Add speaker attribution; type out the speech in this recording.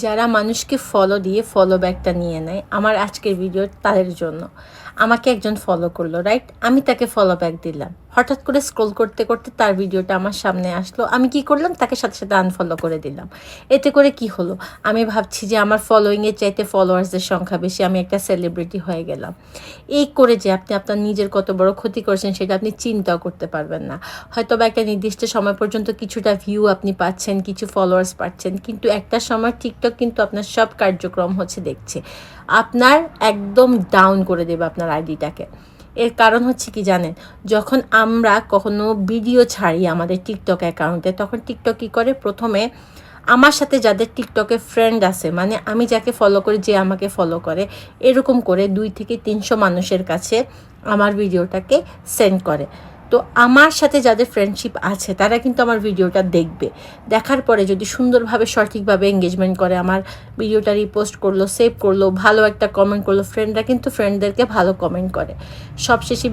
Speaker 1: যারা মানুষকে ফলো দিয়ে ফলো ব্যাকটা নিয়ে নেয়, আমার আজকের ভিডিও তাদের জন্য। আমাকে একজন ফলো করলো, রাইট? আমি তাকে ফলো ব্যাক দিলাম। হঠাৎ করে স্ক্রোল করতে করতে তার ভিডিওটা আমার সামনে আসলো। আমি কি করলাম? তাকে সাথে সাথে আনফলো করে দিলাম। এতে করে কি হলো? আমি ভাবছি যে আমার ফলোয়িংয়ের চাইতে ফলোয়ার্সদের সংখ্যা বেশি, আমি একটা সেলিব্রিটি হয়ে গেলাম। এই করে যে আপনি আপনার নিজের কত বড় ক্ষতি করছেন সেটা আপনি চিন্তাও করতে পারবেন না। হয়তো বা একটা নির্দিষ্ট সময় পর্যন্ত কিছুটা ভিউ আপনি পাচ্ছেন, কিছু ফলোয়ার্স পাচ্ছেন, কিন্তু একটা সময় টিকটক কিন্তু আপনার সব কার্যক্রম দেখছে, আপনার একদম ডাউন করে দেবে আপনার আইডিটাকে। এর কারণ হচ্ছে কি জানেন? যখন আমরা কখনো ভিডিও ছাড়ি আমাদের টিকটক অ্যাকাউন্টে, তখন টিকটক কী করে, প্রথমে আমার সাথে যাদের টিকটকে ফ্রেন্ড আছে, মানে আমি যাকে ফলো করি, যে আমাকে ফলো করে, এরকম করে 200-300 মানুষের কাছে আমার ভিডিওটাকে সেন্ড করে। তো আমার সাথে যাদের ফ্রেন্ডশিপ আছে তারা কিন্তু আমার ভিডিওটা দেখবে। দেখার পরে যদি সুন্দরভাবে সঠিকভাবে এঙ্গেজমেন্ট করে, আমার ভিডিওটা রিপোস্ট করলো, সেভ করলো, ভালো একটা কমেন্ট করলো, ফ্রেন্ডরা কিন্তু ফ্রেন্ডদেরকে ভালো কমেন্ট করে। সবশেষে